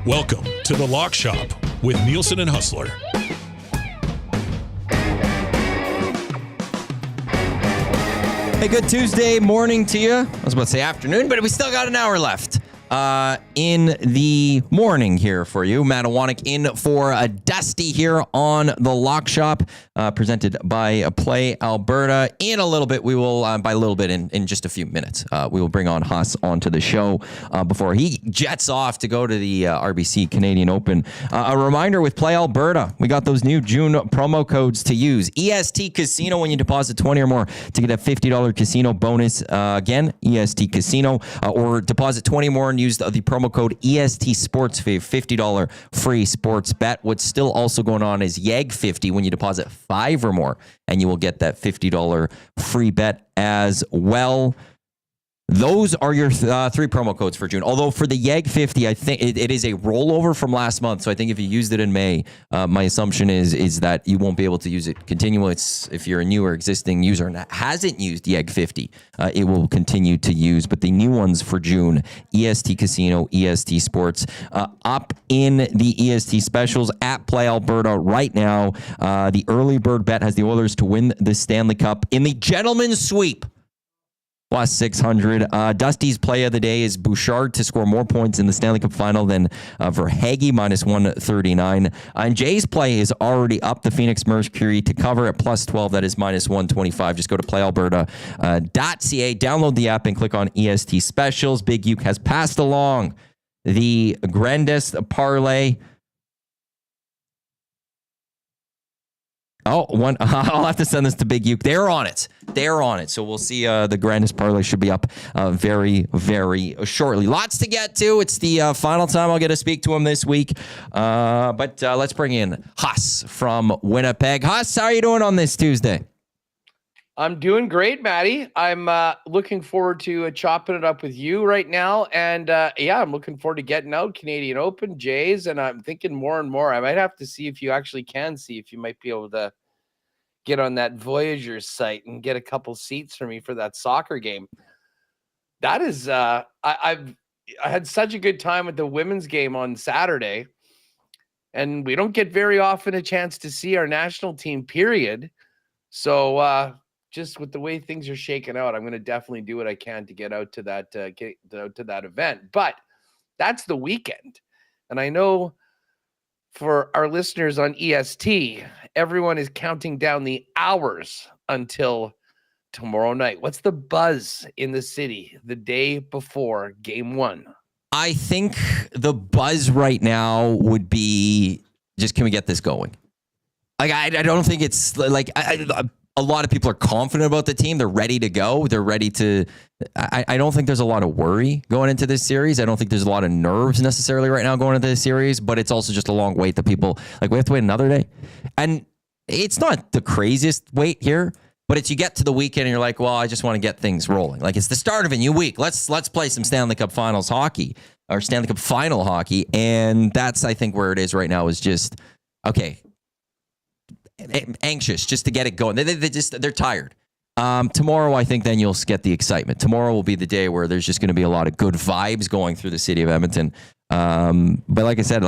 Welcome to The Lock Shop with Nielson and Hustler. Hey, good Tuesday morning to you. I was about to say afternoon, but we still got an hour left in the morning here for you. Matt Iwanyk in for a Dusty here on The Lock Shop, presented by Play Alberta. In a little bit, we will, by a little bit, in just a few minutes, we will bring on Huss onto the show before he jets off to go to the RBC Canadian Open. A reminder with Play Alberta, we got those new June promo codes to use. EST Casino, when you deposit 20 or more to get a $50 casino bonus. Again, EST Casino, or deposit 20 more and use the promo code EST Sports for $50 free sports bet. What's still also going on is YAG50 when you deposit 5 or more, and you will get that $50 free bet as well. Those are your 3 promo codes for June. Although for the YAG 50, I think it is a rollover from last month. So I think if you used it in May, my assumption is that you won't be able to use it continually. If you're a new or existing user and hasn't used YAG 50, it will continue to use. But the new ones for June, EST Casino, EST Sports, up in the EST specials at Play Alberta right now. The early bird bet has the Oilers to win the Stanley Cup in the gentleman's sweep. Plus 600. Dusty's play of the day is Bouchard to score more points in the Stanley Cup Final than Verhaeghe, minus 139. And Jay's play is already up. The Phoenix Mercury to cover at plus 12. That is minus 125. Just go to playalberta.ca, download the app, and click on EST Specials. Big Uke has passed along the grandest parlay. I'll have to send this to Big Uke. They're on it. So we'll see. The grandest parlay should be up very, very shortly. Lots to get to. It's the final time I'll get to speak to him this week. But let's bring in Huss from Winnipeg. Huss, how are you doing on this Tuesday? I'm doing great, Matty. I'm looking forward to chopping it up with you right now. And I'm looking forward to getting out Canadian Open, Jays. And I'm thinking more and more, I might have to see if you actually can see if you might be able to get on that Voyager site and get a couple seats for me for that soccer game. That is, I had such a good time with the women's game on Saturday. And we don't get very often a chance to see our national team, period. So, just with the way things are shaking out, I'm going to definitely do what I can to get out to that event. But that's the weekend. And I know for our listeners on EST, everyone is counting down the hours until tomorrow night. What's the buzz in the city the day before game 1? I think the buzz right now would be just, can we get this going? Like, I don't think it's like... A lot of people are confident about the team. They're ready to go. They're ready to... I don't think there's a lot of worry going into this series. I don't think there's a lot of nerves necessarily right now going into this series, but it's also just a long wait that people... Like, we have to wait another day. And it's not the craziest wait here, but it's you get to the weekend and you're like, well, I just want to get things rolling. Like, it's the start of a new week. Let's play some Stanley Cup Finals hockey, or Stanley Cup Final hockey. And that's, I think, where it is right now is just, okay... anxious just to get it going. They're tired. Tomorrow, I think then you'll get the excitement. Tomorrow will be the day where there's just going to be a lot of good vibes going through the city of Edmonton. But like I said,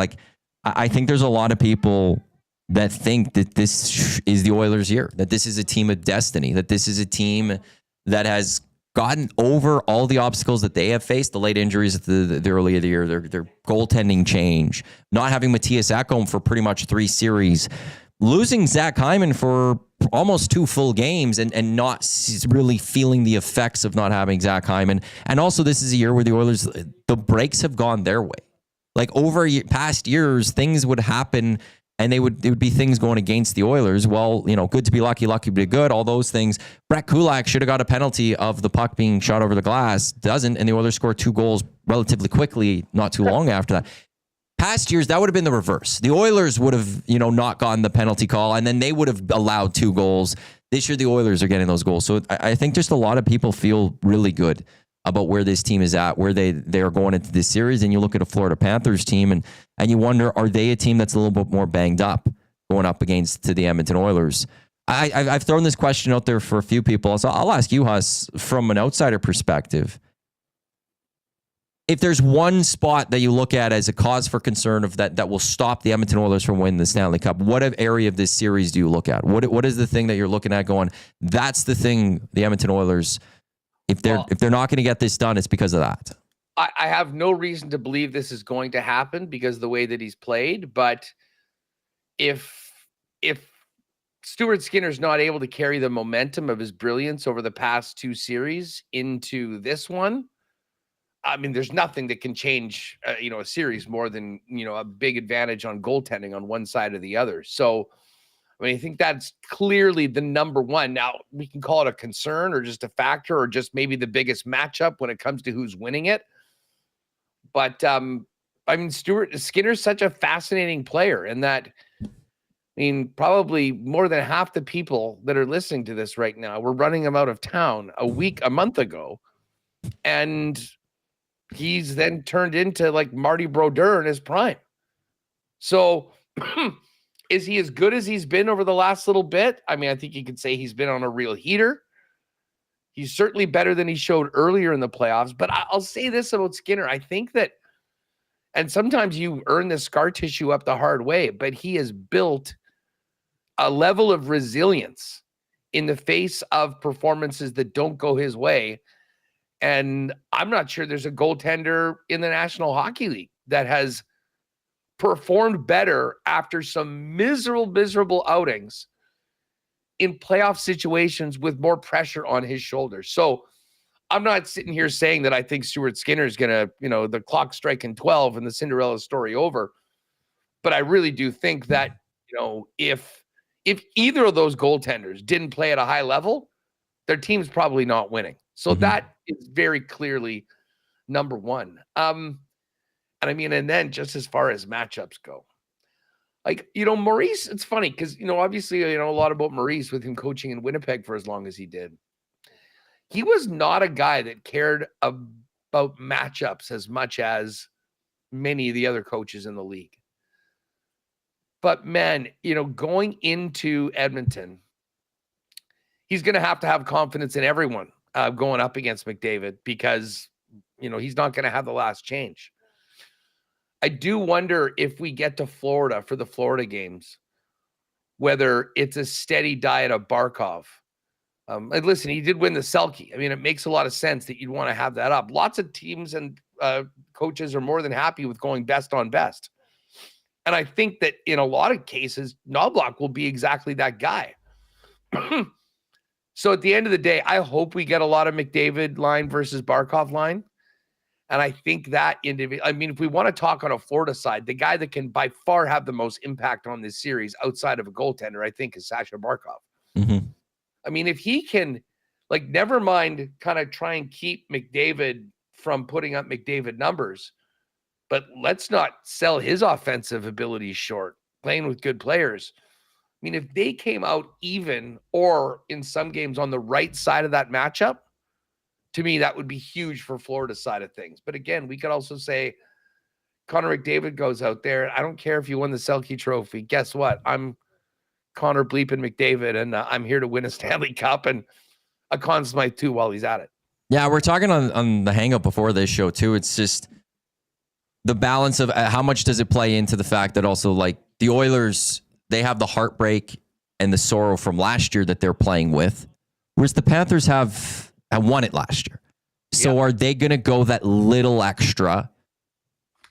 I think there's a lot of people that think that this is the Oilers' year, that this is a team of destiny, that this is a team that has gotten over all the obstacles that they have faced, the late injuries at the early of the year, their goaltending change, not having Matthias Ekholm for pretty much 3 series, losing Zach Hyman for almost 2 full games and not really feeling the effects of not having Zach Hyman. And also, this is a year where the Oilers, the breaks have gone their way. Like, over past years, things would happen and it would be things going against the Oilers. Well, good to be lucky, lucky to be good, all those things. Brett Kulak should have got a penalty of the puck being shot over the glass, doesn't, and the Oilers scored 2 goals relatively quickly, not too long after that. Past years, that would have been the reverse. The Oilers would have, not gotten the penalty call, and then they would have allowed 2 goals. This year, the Oilers are getting those goals. So I think just a lot of people feel really good about where this team is at, where they are going into this series. And you look at a Florida Panthers team, and you wonder, are they a team that's a little bit more banged up going up against the Edmonton Oilers? I've thrown this question out there for a few people. So I'll ask you, Huss, from an outsider perspective. If there's one spot that you look at as a cause for concern of that will stop the Edmonton Oilers from winning the Stanley Cup, what area of this series do you look at? What is the thing that you're looking at going, that's the thing the Edmonton Oilers, if they're not going to get this done, it's because of that? I have no reason to believe this is going to happen because of the way that he's played. But if Stuart Skinner's not able to carry the momentum of his brilliance over the past 2 series into this one, I mean, there's nothing that can change, a series more than, a big advantage on goaltending on one side or the other. So, I mean, I think that's clearly the number one. Now, we can call it a concern or just a factor or just maybe the biggest matchup when it comes to who's winning it. But, I mean, Stuart Skinner's such a fascinating player in that, probably more than half the people that are listening to this right now were running him out of town a month ago. And he's then turned into like Marty Brodeur in his prime. So is he as good as he's been over the last little bit? I mean, I think you could say he's been on a real heater. He's certainly better than he showed earlier in the playoffs. But I'll say this about Skinner. I think that, and sometimes you earn the scar tissue up the hard way, but he has built a level of resilience in the face of performances that don't go his way. And I'm not sure there's a goaltender in the National Hockey League that has performed better after some miserable outings in playoff situations with more pressure on his shoulders. So I'm not sitting here saying that I think Stuart Skinner is going to, the clock striking 12 and the Cinderella story over. But I really do think that, if either of those goaltenders didn't play at a high level, their team's probably not winning. So that is very clearly number one. And then just as far as matchups go, like, Maurice, it's funny because, obviously, a lot about Maurice with him coaching in Winnipeg for as long as he did. He was not a guy that cared about matchups as much as many of the other coaches in the league. But man, going into Edmonton, he's going to have confidence in everyone going up against McDavid because, he's not going to have the last change. I do wonder if we get to Florida for the Florida games, whether it's a steady diet of Barkov. And listen, he did win the Selke. I mean, it makes a lot of sense that you'd want to have that up. Lots of teams and coaches are more than happy with going best on best. And I think that in a lot of cases, Knoblauch will be exactly that guy. So at the end of the day, I hope we get a lot of McDavid line versus Barkov line. And I think that if we want to talk on a Florida side, the guy that can by far have the most impact on this series outside of a goaltender, I think, is Sasha Barkov. Mm-hmm. I mean, if he can, never mind kind of try and keep McDavid from putting up McDavid numbers, but let's not sell his offensive abilities short, playing with good players. I mean, if they came out even or in some games on the right side of that matchup, to me, that would be huge for Florida's side of things. But again, we could also say Connor McDavid goes out there. I don't care if you won the Selke Trophy. Guess what? I'm Connor bleeping McDavid, and I'm here to win a Stanley Cup and a Conn Smythe too while he's at it. Yeah, we're talking on the hang-up before this show too. It's just the balance of how much does it play into the fact that also the Oilers, they have the heartbreak and the sorrow from last year that they're playing with, whereas the Panthers have won it last year. So are they going to go that little extra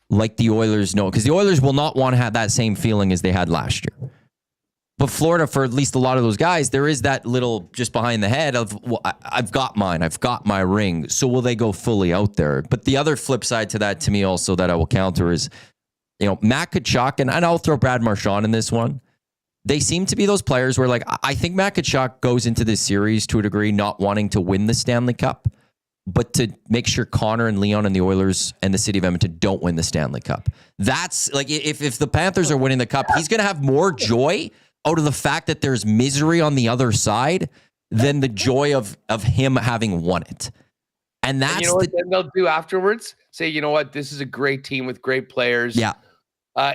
like the Oilers know? Because the Oilers will not want to have that same feeling as they had last year. But Florida, for at least a lot of those guys, there is that little just behind the head of, well, I've got mine. I've got my ring. So will they go fully out there? But the other flip side to that, to me also, that I will counter is Matt Tkachuk, and I'll throw Brad Marchand in this one. They seem to be those players where, like, I think Matt Tkachuk goes into this series to a degree not wanting to win the Stanley Cup, but to make sure Connor and Leon and the Oilers and the city of Edmonton don't win the Stanley Cup. That's like, if the Panthers are winning the Cup, he's going to have more joy out of the fact that there's misery on the other side than the joy of him having won it. And that's what then they'll do afterwards? Say, you know what? This is a great team with great players. Yeah.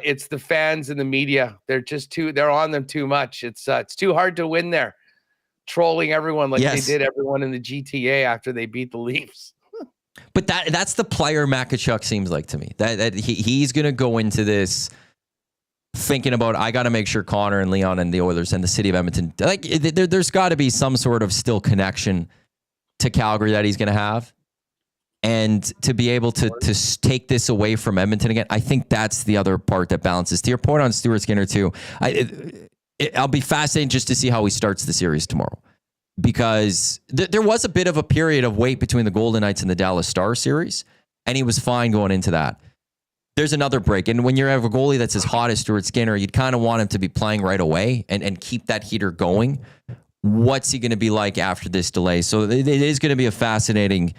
It's the fans and the media. They're on them too much. It's too hard to win there. Trolling everyone like they did everyone in the GTA after they beat the Leafs. But that's the player Matt Tkachuk seems like to me. That he's going to go into this thinking about, I got to make sure Connor and Leon and the Oilers and the city of Edmonton, like there's got to be some sort of still connection to Calgary that he's going to have. And to be able to take this away from Edmonton again, I think that's the other part that balances. To your point on Stuart Skinner too, I'll be fascinated just to see how he starts the series tomorrow. Because there was a bit of a period of wait between the Golden Knights and the Dallas Stars series, and he was fine going into that. There's another break, and when you have a goalie that's as hot as Stuart Skinner, you'd kind of want him to be playing right away and keep that heater going. What's he going to be like after this delay? So it is going to be a fascinating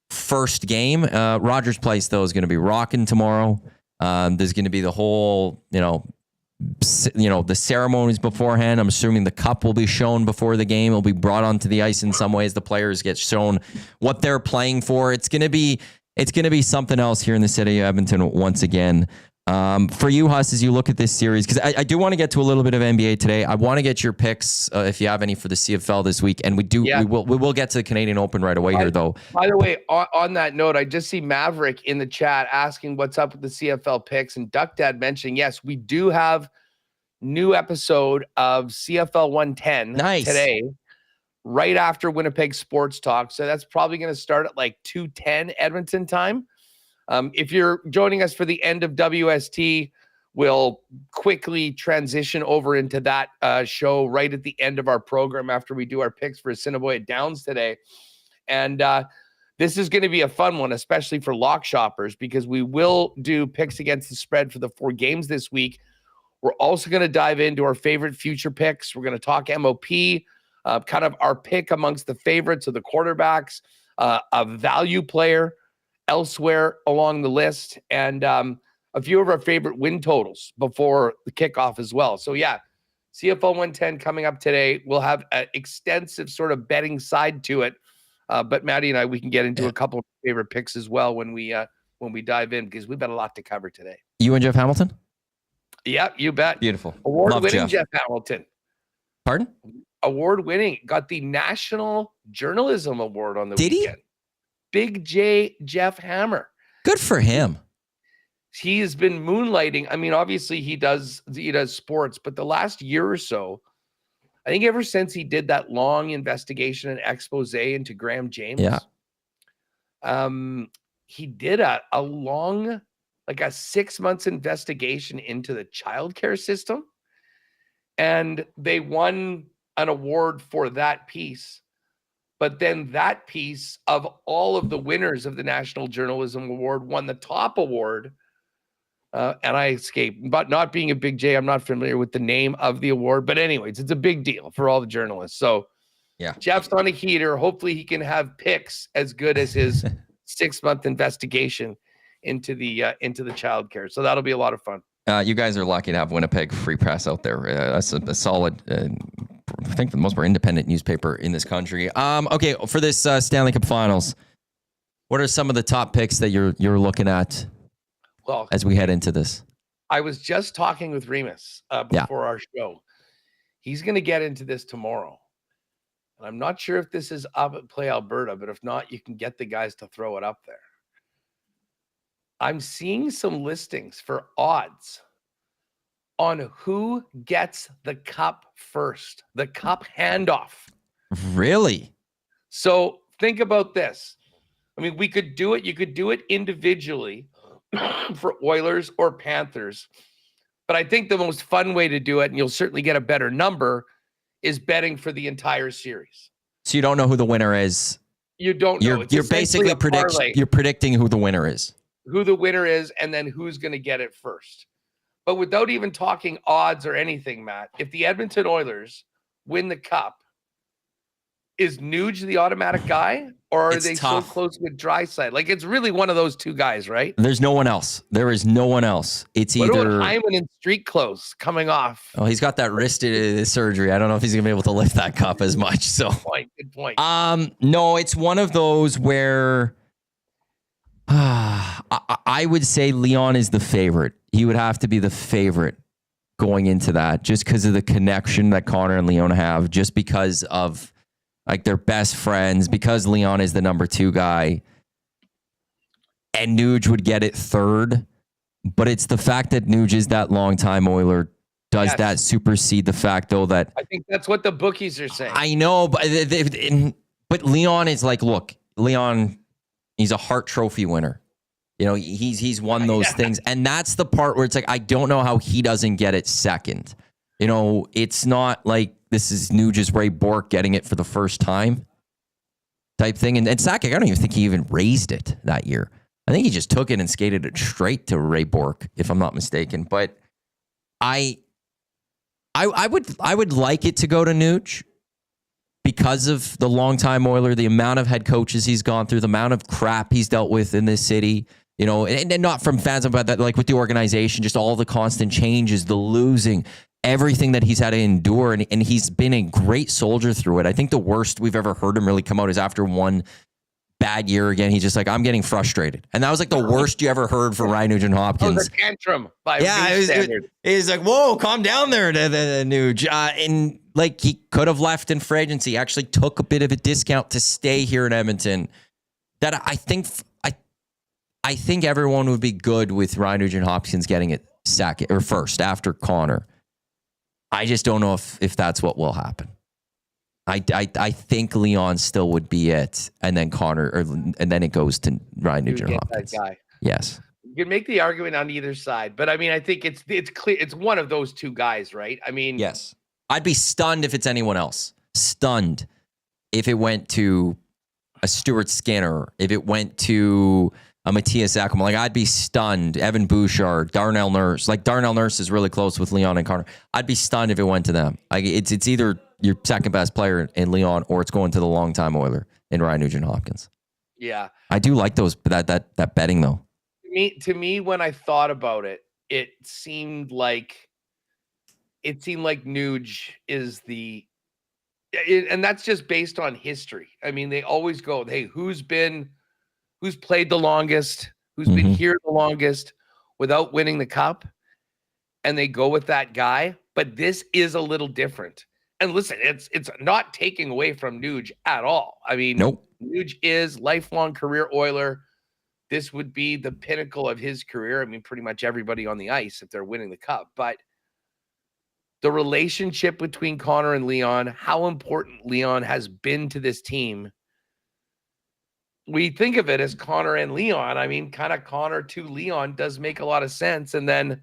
first game. Rogers Place, though, is going to be rocking tomorrow. There's going to be the whole, the ceremonies beforehand. I'm assuming the cup will be shown before the game. It'll be brought onto the ice in some ways. The players get shown what they're playing for. It's going to be something else here in the city of Edmonton once again. For you, Huss, as you look at this series, because I do want to get to a little bit of NBA today. I want to get your picks, if you have any, for the CFL this week, and we will get to the Canadian Open right away here, though. By the way, on that note, I just see Maverick in the chat asking what's up with the CFL picks, and Duck Dad mentioning, yes, we do have new episode of CFL 110 today, right after Winnipeg Sports Talk. So that's probably going to start at like 2:10 Edmonton time. If you're joining us for the end of WST, we'll quickly transition over into that show right at the end of our program after we do our picks for Assiniboia Downs today. And this is going to be a fun one, especially for lock shoppers, because we will do picks against the spread for the 4 games this week. We're also going to dive into our favorite future picks. We're going to talk MOP, kind of our pick amongst the favorites of the quarterbacks, a value player elsewhere along the list, and a few of our favorite win totals before the kickoff as well. So yeah, CFL 110 coming up today. We'll have an extensive sort of betting side to it, but Maddie and I, we can get into a couple of favorite picks as well when we dive in, because we've got a lot to cover today. You and Jeff Hamilton? Yeah, you bet. Beautiful. Award-winning Jeff Hamilton. Pardon? Award-winning. Got the National Journalism Award on the weekend. Did he? Big J Jeff Hammer. Good for him. He has been moonlighting. I mean, obviously he does sports, but the last year or so, I think ever since he did that long investigation and expose into Graham James, he did a long, like a 6 months investigation into the childcare system, and they won an award for that piece. But then that piece of all of the winners of the National Journalism Award won the top award. And I escaped. But not being a Big J, I'm not familiar with the name of the award. But anyways, it's a big deal for all the journalists. So yeah, Jeff's on a heater. Hopefully he can have picks as good as his 6 month investigation into the childcare. So that'll be a lot of fun. You guys are lucky to have Winnipeg Free Press out there. That's a solid, I think, for the most part, independent newspaper in this country. Okay, for this Stanley Cup Finals, what are some of the top picks that you're looking at? Well, as we head into this, I was just talking with Remus before our show. He's going to get into this tomorrow, and I'm not sure if this is up at Play Alberta, but if not, you can get the guys to throw it up there. I'm seeing some listings for odds on who gets the cup first, the cup handoff. Really? So think about this. I mean, we could do it. You could do it individually for Oilers or Panthers. But I think the most fun way to do it, and you'll certainly get a better number, is betting for the entire series. So you don't know who the winner is. You don't know. You're basically predicting who the winner is. who the winner is and then who's going to get it first. But without even talking odds or anything, Matt, if the Edmonton Oilers win the cup, is Nuge the automatic guy, or are they tough. So close with Draisaitl? Like, it's really one of those two guys, right? There's no one else. There is no one else. It's what either about Hyman and street clothes coming off. Oh, he's got that wrist surgery. I don't know if he's gonna be able to lift that cup as much. So good point. No, it's one of those where I would say Leon is the favorite. He would have to be the favorite going into that, just because of the connection that Connor and Leon have, just because of like they're best friends, because Leon is the number 2 guy, and Nuge would get it third. But it's the fact that Nuge is that long-time Oiler does that supersede the fact, though, that I think that's what the bookies are saying. I know, but Leon is like, look, Leon, he's a Hart Trophy winner. You know, he's won those things, and that's the part where it's like I don't know how he doesn't get it second. You know, it's not like this is Nuge's Ray Bourque getting it for the first time type thing. And Sakic, I don't even think he even raised it that year. I think he just took it and skated it straight to Ray Bourque, if I'm not mistaken. But I would like it to go to Nuge because of the longtime Oiler, the amount of head coaches he's gone through, the amount of crap he's dealt with in this city. You know, and not from fans, but that, like with the organization, just all the constant changes, the losing, everything that he's had to endure. And he's been a great soldier through it. I think the worst we've ever heard him really come out is after one bad year again. He's just like, I'm getting frustrated. And that was like the worst you ever heard for Ryan Nugent-Hopkins. It was a tantrum by standard. He's like, whoa, calm down there, Nuge. And like he could have left in free agency, actually took a bit of a discount to stay here in Edmonton. That I think everyone would be good with Ryan Nugent-Hopkins getting it second or first after Connor. I just don't know if that's what will happen. I think Leon still would be it, and then Connor, and then it goes to Ryan Nugent-Hopkins. That guy. Yes, you can make the argument on either side, but I mean, I think it's clear it's one of those two guys, right? I mean, yes, I'd be stunned if it's anyone else. Stunned if it went to a Stuart Skinner, if it went to a Matthias Ekman. Like, I'd be stunned. Evan Bouchard, Darnell Nurse. Like, Darnell Nurse is really close with Leon and Connor. I'd be stunned if it went to them. Like, it's either your second best player in Leon, or it's going to the longtime Oiler in Ryan Nugent-Hopkins. Yeah, I do like those that betting though. To me, when I thought about it, it seemed like Nuge is and that's just based on history. I mean, they always go, hey, who's played the longest, who's been here the longest without winning the cup, and they go with that guy. But this is a little different. And listen, it's not taking away from Nuge at all. I mean, nope. Nuge is lifelong career Oiler. This would be the pinnacle of his career. I mean, pretty much everybody on the ice if they're winning the cup. But the relationship between Connor and Leon, how important Leon has been to this team. We think of it as Connor and Leon. I mean, kind of Connor to Leon does make a lot of sense. And then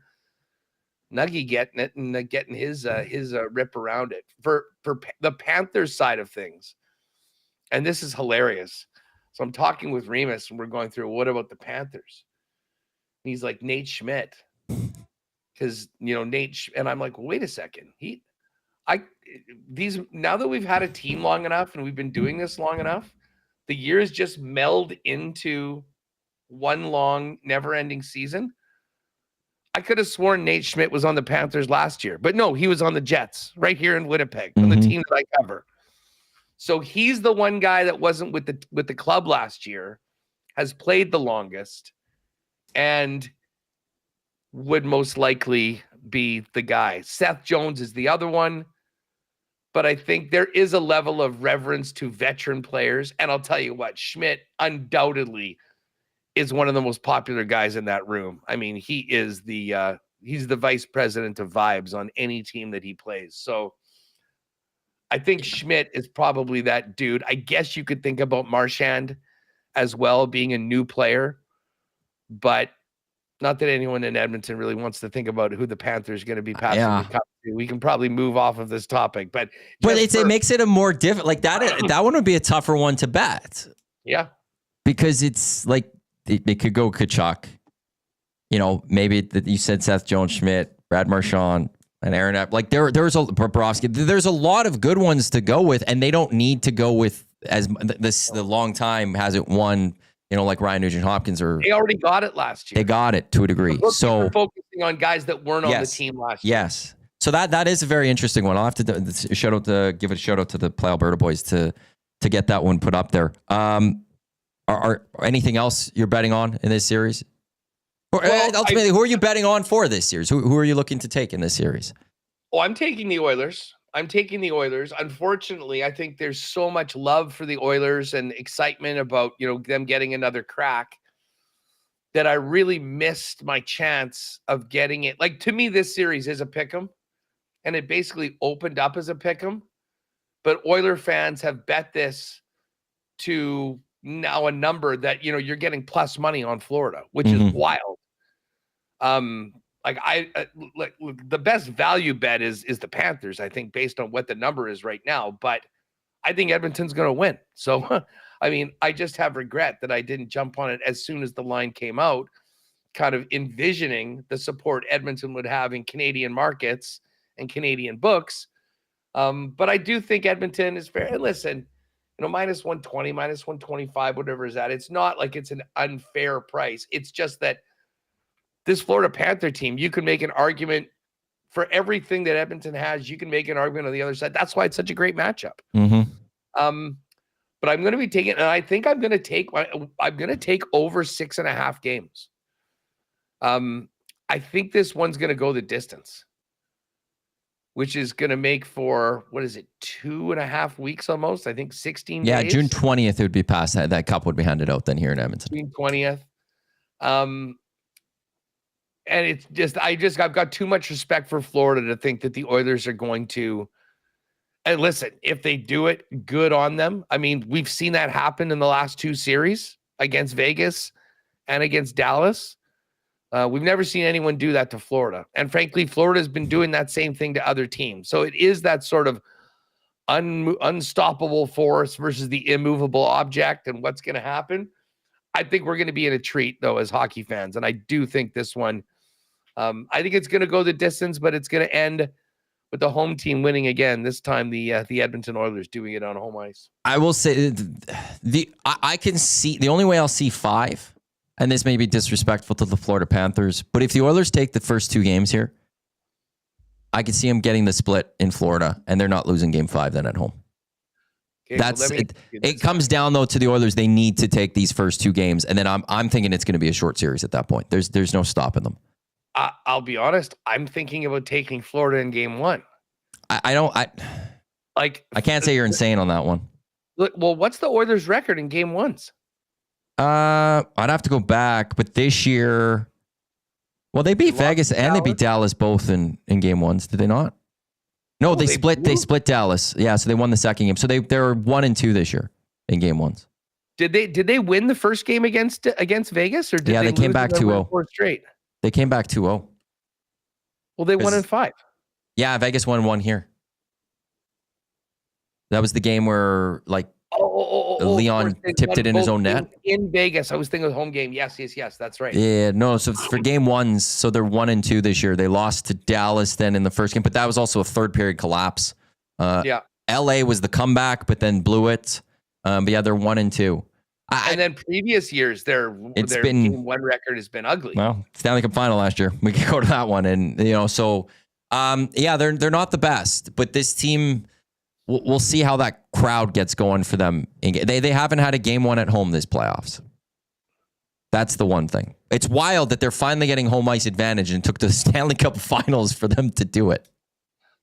Nuggy getting it and getting his rip around it. For the Panthers side of things, and this is hilarious. So I'm talking with Remus, and we're going through, what about the Panthers? And he's like, Nate Schmidt. Because, you know, and I'm like, wait a second. Now that we've had a team long enough and we've been doing this long enough, the years just meld into one long, never-ending season. I could have sworn Nate Schmidt was on the Panthers last year, but no, he was on the Jets right here in Winnipeg, on the team that I cover. So he's the one guy that wasn't with the club last year, has played the longest, and would most likely be the guy. Seth Jones is the other one, but I think there is a level of reverence to veteran players, and I'll tell you what, Schmidt undoubtedly is one of the most popular guys in that room. I mean, he is he's the vice president of vibes on any team that he plays. So I think Schmidt is probably that dude. I guess you could think about Marchand as well, being a new player, but not that anyone in Edmonton really wants to think about who the Panthers are going to be passing the cup to. We can probably move off of this topic, but it makes it a more different, like that one would be a tougher one to bet. Yeah. Because it's like, they could go Kachuk. You know, maybe you said Seth Jones-Schmidt, Brad Marchand, and Aaron. Like there's a Bobrovsky. There's a lot of good ones to go with, and they don't need to go with as the long time hasn't won. You know, like Ryan Nugent-Hopkins or they already got it last year. They got it to a degree. So focusing on guys that weren't on the team last year. Yes. So that is a very interesting one. I'll have to give it a shout out to the Play Alberta boys to get that one put up there. Are anything else you're betting on in this series? Or ultimately, who are you betting on for this series? Who are you looking to take in this series? Oh, I'm taking the Oilers. Unfortunately, I think there's so much love for the Oilers and excitement about, them getting another crack that I really missed my chance of getting it. Like, to me, this series is a pick'em, and it basically opened up as a pick'em. But Oiler fans have bet this to now a number that, you're getting plus money on Florida, which is wild. The best value bet is the Panthers, I think, based on what the number is right now. But I think Edmonton's going to win. So, I mean, I just have regret that I didn't jump on it as soon as the line came out, kind of envisioning the support Edmonton would have in Canadian markets and Canadian books. But I do think Edmonton is fair. And listen, minus 120, minus 125, whatever is that. It's not like it's an unfair price. It's just that this Florida Panther team, you can make an argument for everything that Edmonton has. You can make an argument on the other side. That's why it's such a great matchup. But I'm going to be taking, and I think I'm going to take over 6.5 games. I think this one's going to go the distance, which is going to make for, 2.5 weeks almost? I think 16 days. Yeah, June 20th, it would be past that. That cup would be handed out then here in Edmonton. June 20th. And it's just, I've got too much respect for Florida to think that the Oilers are going to, and listen, if they do it, good on them. I mean, we've seen that happen in the last 2 series against Vegas and against Dallas. We've never seen anyone do that to Florida. And frankly, Florida has been doing that same thing to other teams. So it is that sort of unstoppable force versus the immovable object and what's going to happen. I think we're going to be in a treat, though, as hockey fans. And I do think this one, I think it's going to go the distance, but it's going to end with the home team winning again. This time, the Edmonton Oilers doing it on home ice. I will say I can see the only way I'll see 5, and this may be disrespectful to the Florida Panthers, but if the Oilers take the first 2 games here, I could see them getting the split in Florida, and they're not losing game 5 then at home. Okay, it comes down though to the Oilers. They need to take these first 2 games, and then I'm thinking it's going to be a short series at that point. There's no stopping them. I'll be honest. I'm thinking about taking Florida in game 1. I can't say you're insane on that one. Look, well, what's the Oilers' record in game 1s? I'd have to go back, but this year, well, they beat Vegas and they beat Dallas both in game 1s. Did they not? No, they split. They split Dallas. Yeah, so they won the second game. So they're 1-2 this year in game 1s. Did they win the first game against Vegas, or did they came back 2-0 straight? They came back 2-0. Well, they won in 5. Yeah, Vegas won 1 here. That was the game where Leon tipped it in his own net. In Vegas. I was thinking of home game. Yes, that's right. Yeah, no, so for game 1s, so they're 1-2 this year. They lost to Dallas then in the first game, but that was also a third period collapse. LA was the comeback, but then blew it. But yeah, they're 1-2. And then previous years, their game 1 record has been ugly. Well, Stanley Cup Final last year. We can go to that one, and so they're not the best, but this team, we'll see how that crowd gets going for them. They haven't had a game 1 at home this playoffs. That's the one thing. It's wild that they're finally getting home ice advantage, and it took the Stanley Cup Finals for them to do it.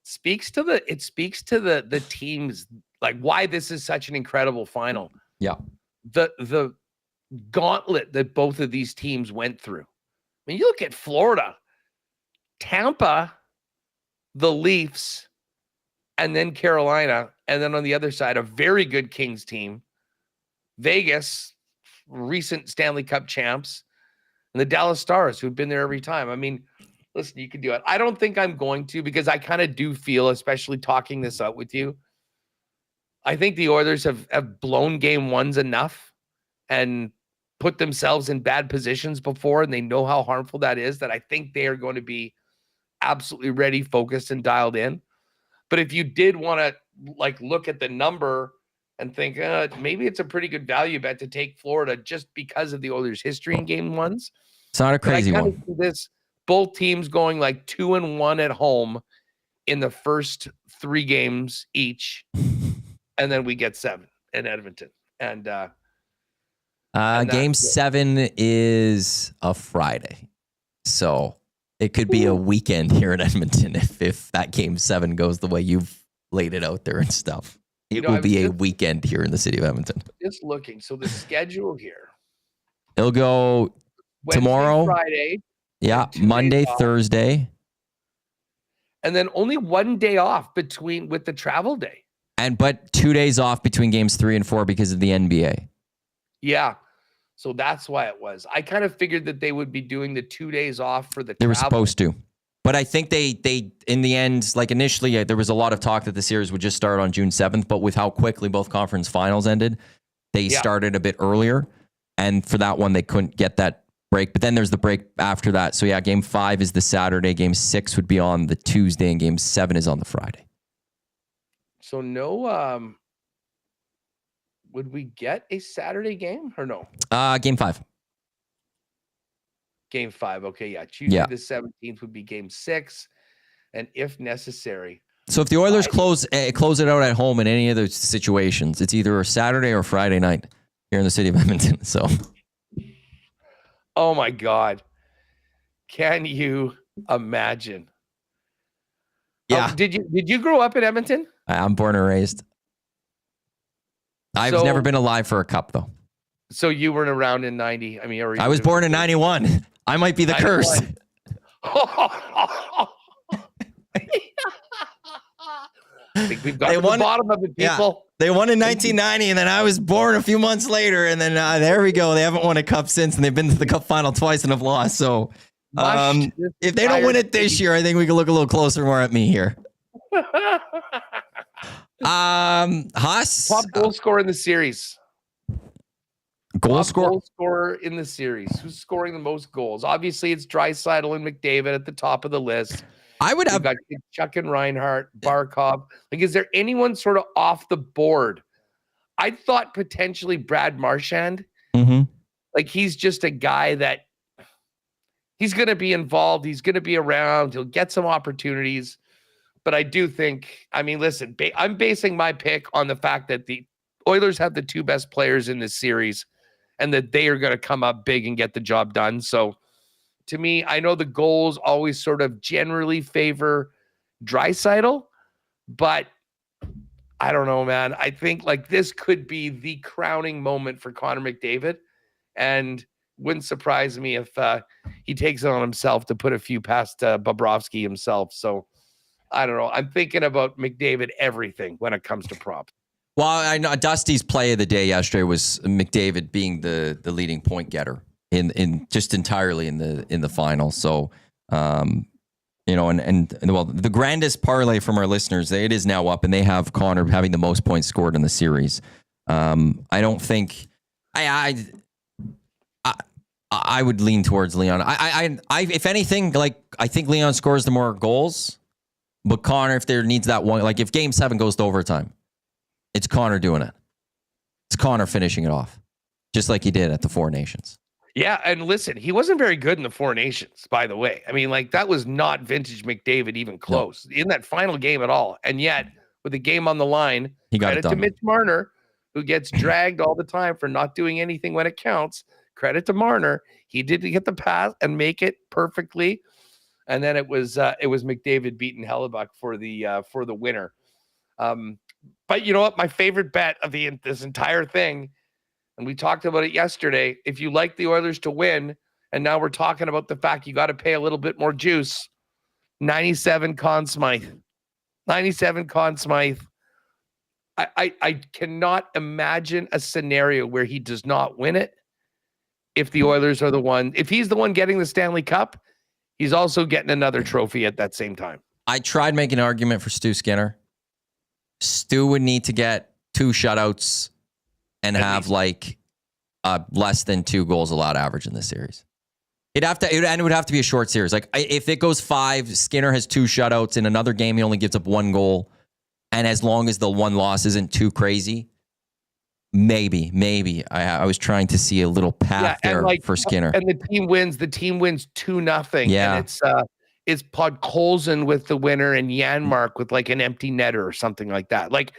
Speaks to the teams, like why this is such an incredible final. Yeah. The gauntlet that both of these teams went through. I mean, you look at Florida, Tampa, the Leafs, and then Carolina, and then on the other side, a very good Kings team, Vegas, recent Stanley Cup champs, and the Dallas Stars, who've been there every time. I mean, listen, you can do it. I don't think I'm going to, because I kind of do feel, especially talking this out with you, I think the Oilers have blown game 1s enough, and put themselves in bad positions before, and they know how harmful that is, that I think they are going to be absolutely ready, focused, and dialed in. But if you did want to like look at the number and think maybe it's a pretty good value bet to take Florida just because of the Oilers' history in game ones. It's not a crazy one. This both teams going like 2-1 at home in the first 3 games each, and then we get 7 in Edmonton. And game 7 is a Friday, so it could be a weekend here in Edmonton if that game 7 goes the way you've laid it out there and stuff. It will be a weekend here in the city of Edmonton. Just looking. So the schedule here. It'll go Wednesday, tomorrow, Friday. Yeah, Monday, Thursday. And then only 1 day off with the travel day. But 2 days off between games 3 and 4 because of the NBA. Yeah. So that's why it was. I kind of figured that they would be doing the 2 days off for the They travel. were supposed to. But I think they in the end, like initially, there was a lot of talk that the series would just start on June 7th, but with how quickly both conference finals ended, they started a bit earlier. And for that one, they couldn't get that break. But then there's the break after that. So yeah, game 5 is the Saturday, game 6 would be on the Tuesday, and game 7 is on the Friday. So no, would we get a Saturday game or no? Game 5. Game 5. Okay, yeah. Tuesday the 17th would be game 6, and if necessary. So if the Oilers close it out at home in any of those situations, it's either a Saturday or Friday night here in the city of Edmonton. So, oh my God, can you imagine? Yeah. Did you grow up in Edmonton? I'm born and raised. I've never been alive for a cup though. So you weren't around in 90. I mean, I was born in 91. I might be the curse. I think we've got to the bottom of it, people. Yeah, they won in 1990, and then I was born a few months later, and then there we go. They haven't won a cup since, and they've been to the cup final twice and have lost. So if they don't win it this year, I think we can look a little closer more at me here. Haas, top goal scorer in the series. Goal scorer in the series. Who's scoring the most goals? Obviously, it's Draisaitl and McDavid at the top of the list. I would have got Chuck and Reinhart, Barkov. Like, is there anyone sort of off the board? I thought potentially Brad Marchand. Mm-hmm. Like, he's just a guy that he's going to be involved. He's going to be around. He'll get some opportunities. But I do think, I mean, listen, I'm basing my pick on the fact that the Oilers have the 2 best players in this series, and that they are going to come up big and get the job done. So to me, I know the goals always sort of generally favor Draisaitl, but I don't know, man. I think like this could be the crowning moment for Connor McDavid, and wouldn't surprise me if he takes it on himself to put a few past Bobrovsky himself. So I don't know. I'm thinking about McDavid everything when it comes to props. Well, I know Dusty's play of the day yesterday was McDavid being the leading point getter in just entirely in the final. So, and the grandest parlay from our listeners, it is now up, and they have Connor having the most points scored in the series. I don't think I would lean towards Leon. I if anything, like I think Leon scores the more goals, but Connor, if there needs that one, like if game 7 goes to overtime, it's Connor doing it. It's Connor finishing it off, just like he did at the Four Nations. Yeah, and listen, he wasn't very good in the Four Nations, by the way. I mean, like, that was not vintage McDavid even close in that final game at all. And yet, with the game on the line, he got it done. Credit to Mitch Marner, who gets dragged all the time for not doing anything when it counts. Credit to Marner. He did get the pass and make it perfectly. And then it was McDavid beating Hellebuck for the winner. But you know what? My favorite bet of this entire thing, and we talked about it yesterday, if you like the Oilers to win, and now we're talking about the fact you got to pay a little bit more juice, 97 Conn Smythe. 97 Conn Smythe. I cannot imagine a scenario where he does not win it if the Oilers are the one. If he's the one getting the Stanley Cup, he's also getting another trophy at that same time. I tried making an argument for Stu Skinner. Stu would need to get 2 shutouts and have like less than 2 goals allowed average in this series. It would have to be a short series. Like if it goes 5, Skinner has 2 shutouts. In another game, he only gives up 1 goal. And as long as the 1 loss isn't too crazy, maybe. I was trying to see a little path there for Skinner. And the team wins 2-0. Yeah. And it's Podkolzin with the winner and Janmark with like an empty netter or something like that. Like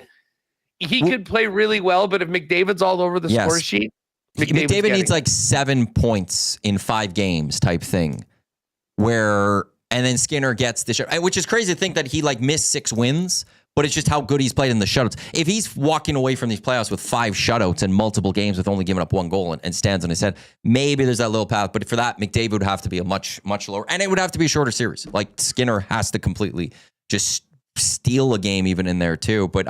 he could play really well, but if McDavid's all over the score sheet, McDavid needs like 7 points in 5 games type thing. And then Skinner gets the shot, which is crazy to think that he like missed 6 wins, but it's just how good he's played in the shutouts. If he's walking away from these playoffs with 5 shutouts and multiple games with only giving up 1 goal and stands on his head, maybe there's that little path. But for that, McDavid would have to be a much, much lower, and it would have to be a shorter series. Like Skinner has to completely just steal a game even in there too. But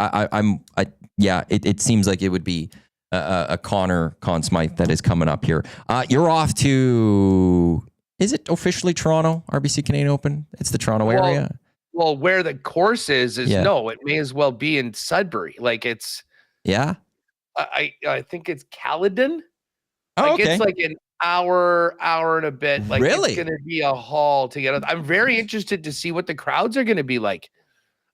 it seems like it would be a Conn Smythe that is coming up here. You're off to, is it officially Toronto, RBC Canadian Open? It's the Toronto area. Well, where the course is no, it may as well be in Sudbury. Like it's, I think it's Caledon. It's like an hour and a bit. Like really? It's going to be a haul to get. I'm very interested to see what the crowds are going to be like.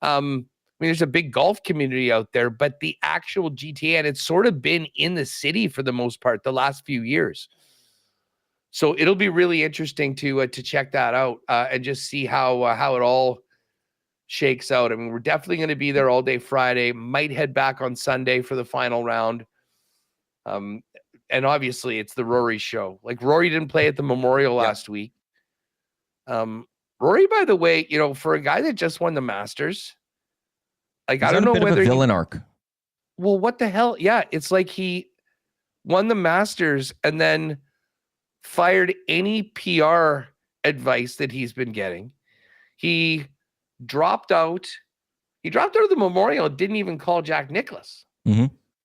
I mean, there's a big golf community out there, but the actual GTA, and it's sort of been in the city for the most part the last few years. So it'll be really interesting to check that out and just see how it all shakes out. I mean, we're definitely going to be there all day Friday. Might head back on Sunday for the final round. And obviously, it's the Rory show. Like Rory didn't play at the Memorial last week. Rory, by the way, for a guy that just won the Masters, like I don't know whether a villain arc. Well, what the hell? Yeah, it's like he won the Masters and then fired any PR advice that he's been getting. He dropped out. He dropped out of the Memorial and didn't even call Jack Nicklaus,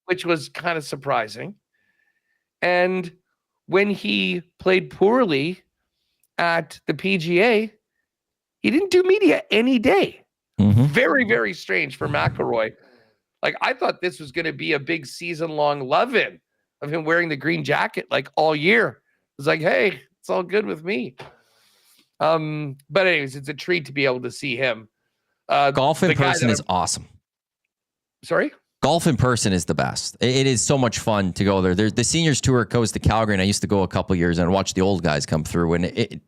which was kind of surprising. And when he played poorly at the PGA, he didn't do media any day. Very, very strange for McIlroy. Like I thought this was going to be a big season-long love-in of him wearing the green jacket like all year. It's like, hey, it's all good with me. But anyways, it's a treat to be able to see him. Golf in person is awesome. Sorry? Golf in person is the best. It is so much fun to go there. There's the seniors tour goes to Calgary, and I used to go a couple years and watch the old guys come through. And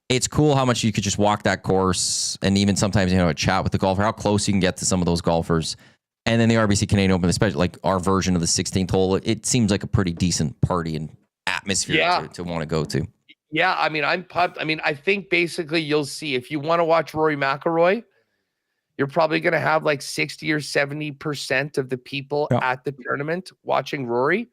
it's cool how much you could just walk that course, and even sometimes a chat with the golfer, how close you can get to some of those golfers. And then the RBC Canadian Open, especially like our version of the 16th hole, it seems like a pretty decent party and atmosphere to want to go to. Yeah, I mean, I'm pumped. I mean, I think basically you'll see if you want to watch Rory McIlroy, you're probably going to have like 60 or 70% of the people at the tournament watching Rory.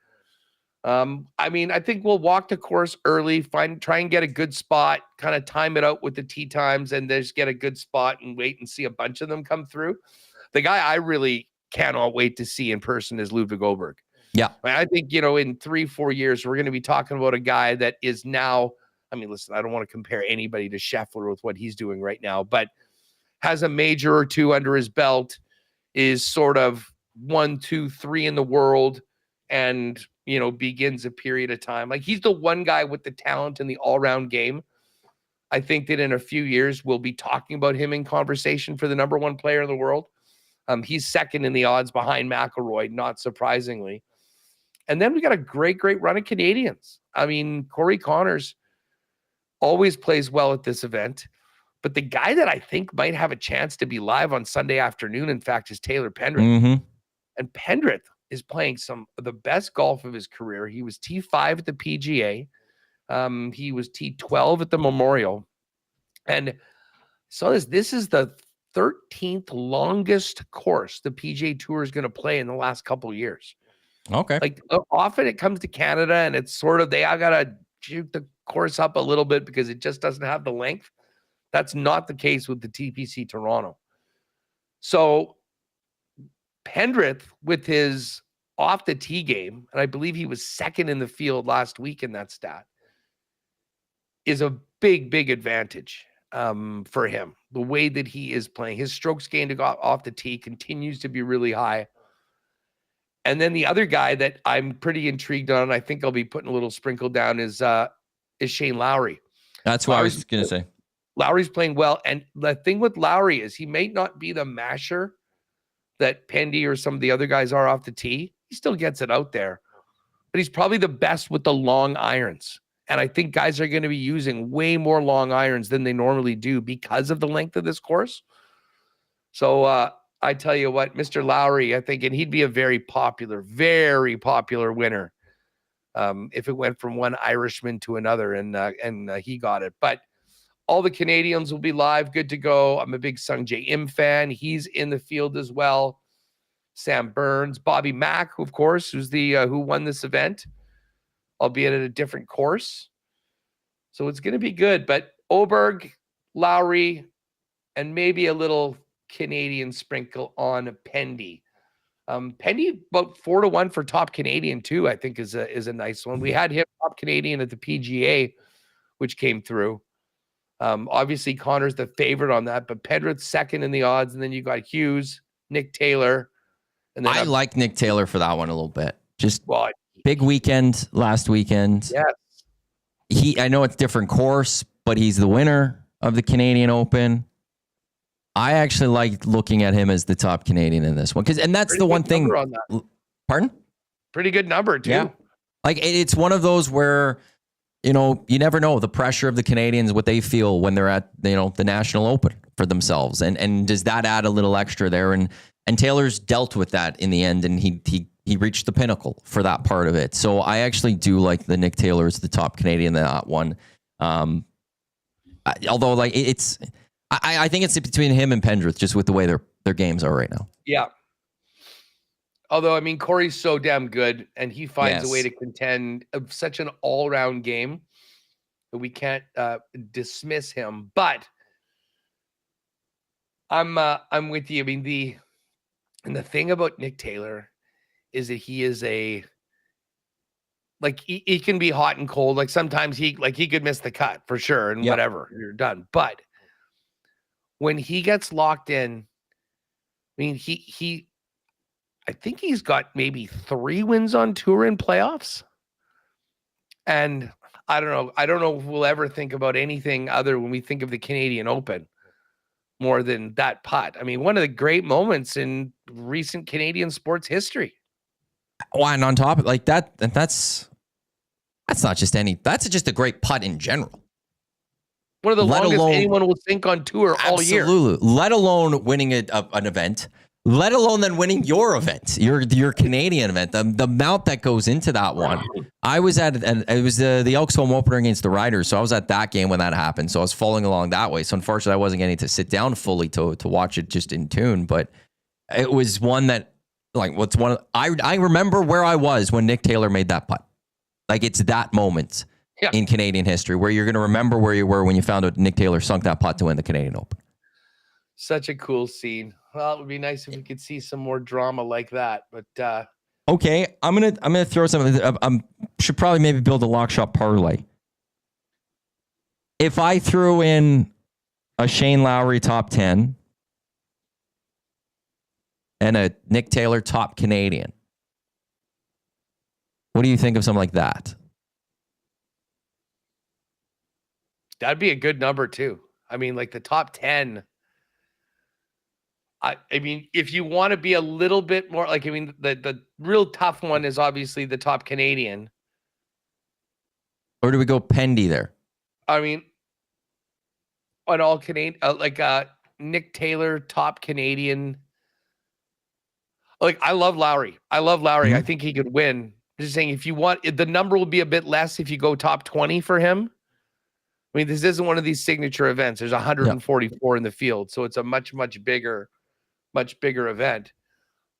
I mean, I think we'll walk the course early, try and get a good spot, kind of time it out with the tee times, and just get a good spot and wait and see a bunch of them come through. The guy I really cannot wait to see in person is Ludwig Åberg. Yeah. I think, in 3-4 years, we're going to be talking about a guy that is now, I mean, listen, I don't want to compare anybody to Scheffler with what he's doing right now, but has a major or 2 under his belt, is sort of 1, 2, 3 in the world, and, begins a period of time. Like he's the one guy with the talent in the all-round game. I think that in a few years, we'll be talking about him in conversation for the number 1 player in the world. He's second in the odds behind McIlroy, not surprisingly. And then we got a great, great run of Canadians. I mean, Corey Connors always plays well at this event. But the guy that I think might have a chance to be live on Sunday afternoon, in fact, is Taylor Pendrith. And Pendrith is playing some of the best golf of his career. He was T5 at the PGA. He was T12 at the Memorial. And so this is the 13th longest course the PGA Tour is going to play in the last couple of years. Okay. Like often it comes to Canada and it's sort of, I got to shoot the course up a little bit because it just doesn't have the length. That's not the case with the TPC Toronto. So Pendrith with his off the tee game, and I believe he was second in the field last week in that stat, is a big, big advantage for him. The way that he is playing, his strokes gained off the tee continues to be really high. And then the other guy that I'm pretty intrigued on, I think I'll be putting a little sprinkle down, is Shane Lowry. That's what I was going to say. Lowry's playing well. And the thing with Lowry is he may not be the masher that Pendy or some of the other guys are off the tee. He still gets it out there. But he's probably the best with the long irons. And I think guys are going to be using way more long irons than they normally do because of the length of this course. So I tell you what, Mr. Lowry, I think, and he'd be a very popular winner if it went from one Irishman to another and he got it. But all the Canadians will be live, good to go. I'm a big Sung J Im fan. He's in the field as well. Sam Burns, Bobby Mack, of course, who's the who won this event, albeit at a different course. So it's going to be good. But Oberg, Lowry, and maybe a little Canadian sprinkle on Pendy. Pendy about 4-1 for top Canadian too, I think is a nice one. We had him top Canadian at the PGA, which came through. Obviously Connor's the favorite on that, but Pendrith's second in the odds, and then you got Hughes, Nick Taylor. And then I like Nick Taylor for that one a little bit. Just big weekend last weekend. Yes. I know it's different course, but he's the winner of the Canadian Open. I actually like looking at him as the top Canadian in this one. And that's the one thing. On that. Pardon? Pretty good number too. Yeah. Like it's one of those where, you never know the pressure of the Canadians, what they feel when they're at, the National Open for themselves. And does that add a little extra there? And Taylor's dealt with that in the end, and he reached the pinnacle for that part of it. So I actually do like the Nick Taylor as the top Canadian in that one. Although I think it's between him and Pendrith, just with the way their games are right now. Yeah. Although, I mean, Corey's so damn good, and he finds a way to contend of such an all-round game that we can't dismiss him. But I'm with you. I mean, the thing about Nick Taylor is that he is he can be hot and cold. Like sometimes he could miss the cut for sure and whatever, you're done. But when he gets locked in, I mean, I think he's got maybe 3 wins on tour in playoffs. And I don't know if we'll ever think about anything other when we think of the Canadian Open more than that putt. I mean, one of the great moments in recent Canadian sports history. Oh, and on top of that's not just that's just a great putt in general. One of the longest anyone will think on tour all year. Absolutely. Let alone winning an event. Let alone then winning your event, your Canadian event. The amount that goes into that one. I was it was the Elks home opener against the Riders, so I was at that game when that happened. So I was following along that way. So unfortunately, I wasn't getting to sit down fully to watch it just in tune. But it was one that I remember where I was when Nick Taylor made that putt. Like it's that moment in Canadian history where you're going to remember where you were when you found out Nick Taylor sunk that putt to win the Canadian Open. Such a cool scene. Well, it would be nice if we could see some more drama like that. But okay, I'm gonna throw something. Should probably maybe build a lock shop parlay. If I threw in a Shane Lowry top 10 and a Nick Taylor top Canadian, what do you think of something like that? That'd be a good number too. I mean, like the top 10. I mean, if you want to be a little bit more the real tough one is obviously the top Canadian. Or do we go Pendy there? I mean, on all Canadian, Nick Taylor, top Canadian. I love Lowry. Mm-hmm. I think he could win. I'm just saying, if you want, the number will be a bit less if you go top 20 for him. I mean, this isn't one of these signature events. There's 144 in the field, so it's a much bigger event.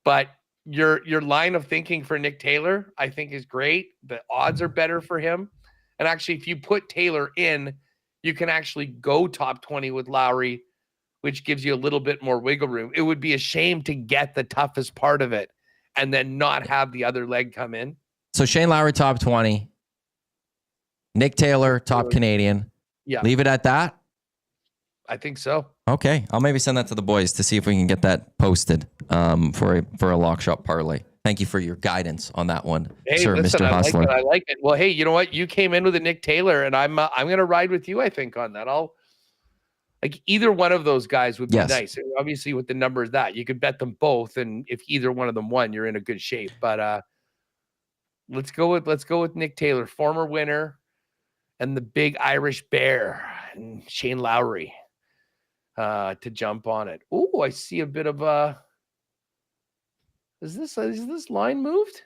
But your line of thinking for Nick Taylor, I think, is great. The odds are better for him. And actually, if you put Taylor in, you can actually go top 20 with Lowry, which gives you a little bit more wiggle room. It would be a shame to get the toughest part of it and then not have the other leg come in. So Shane Lowry, top 20. Nick Taylor, top Canadian. Yeah. Leave it at that? I think so. Okay. I'll maybe send that to the boys to see if we can get that posted for a lock shop parlay. Thank you for your guidance on that one, Hey, sir, listen, Mr. Hustler. I like it. Well, hey, you know what? You came in with a Nick Taylor, and I'm going to ride with you, I think, on that. Like either one of those guys would be nice. Obviously, with the numbers that you could bet them both, and if either one of them won, you're in a good shape. But let's go with Nick Taylor, former winner, and the big Irish Bear, and Shane Lowry, to jump on it. Oh, I see a bit of is this line moved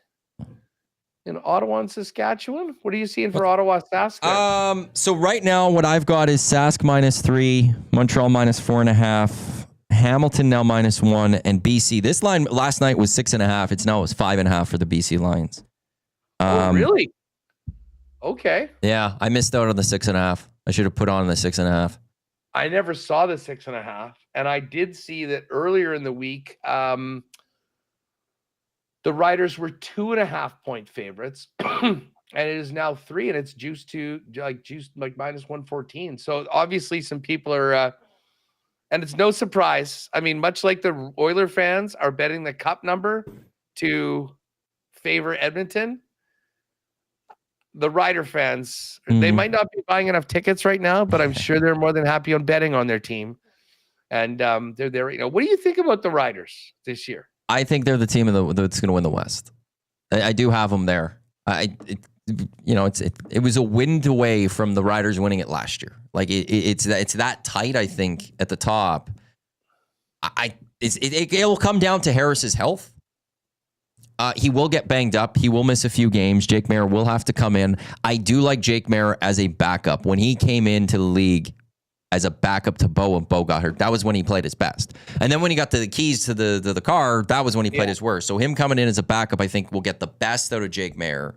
in Ottawa and Saskatchewan? What are you seeing for Ottawa, Sask? So right now, what I've got is Sask -3, Montreal -4.5, Hamilton now -1, and BC. This line last night was 6.5. It's 5.5 for the BC Lions. Oh, really? Okay. Yeah, I missed out on the 6.5. I should have put on the 6.5. I never saw the 6.5, and I did see that earlier in the week. The Riders were 2.5-point favorites, and it is now 3, and it's juiced like -114. So obviously, some people are, and it's no surprise. I mean, much like the Oiler fans are betting the cup number to favor Edmonton, the Rider fans, they might not be buying enough tickets right now, but I'm sure they're more than happy on betting on their team. And they're there. What do you think about the Riders this year? I think they're the team that's going to win the West. I do have them there. It was a wind away from the Riders winning it last year. Like it's that tight. I think at the top. It'll come down to Harris's health. He will get banged up. He will miss a few games. Jake Maier will have to come in. I do like Jake Maier as a backup. When he came into the league as a backup to Bo and Bo got hurt, that was when he played his best. And then when he got the keys to the car, that was when he played his worst. So him coming in as a backup, I think will get the best out of Jake Maier.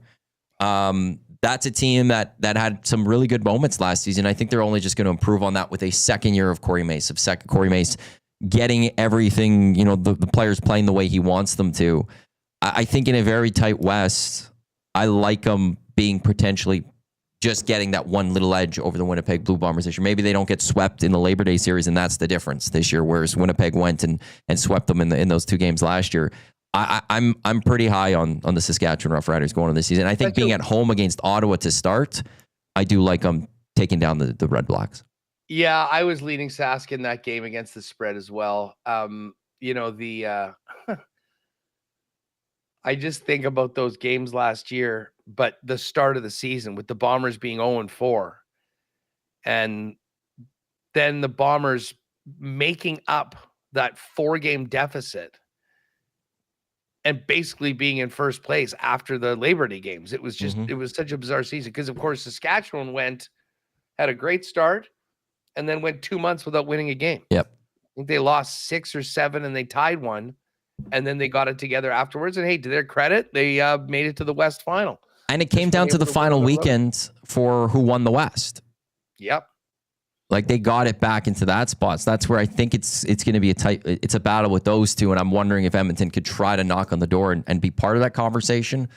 That's a team that had some really good moments last season. I think they're only just going to improve on that with a second year of Corey Mace, getting everything, the players playing the way he wants them to. I think in a very tight West, I like them being potentially just getting that one little edge over the Winnipeg Blue Bombers this year. Maybe they don't get swept in the Labor Day series, and that's the difference this year, whereas Winnipeg went and swept them in those 2 games last year. I'm pretty high on the Saskatchewan Roughriders going on this season. I think being at home against Ottawa to start, I do like them taking down the Red Blacks. Yeah, I was leading Sask in that game against the spread as well. I just think about those games last year, but the start of the season with the Bombers being 0-4, and then the Bombers making up that 4-game deficit and basically being in first place after the Labor Day games. It was just, it was such a bizarre season because, of course, Saskatchewan had a great start and then went 2 months without winning a game. Yep. I think they lost 6 or 7 and they tied 1. And then they got it together afterwards. And hey, to their credit, they made it to the West final. And it came down to the final weekend for who won the West. Yep. Like they got it back into that spot. So that's where I think it's going to be it's a battle with those two. And I'm wondering if Edmonton could try to knock on the door and be part of that conversation.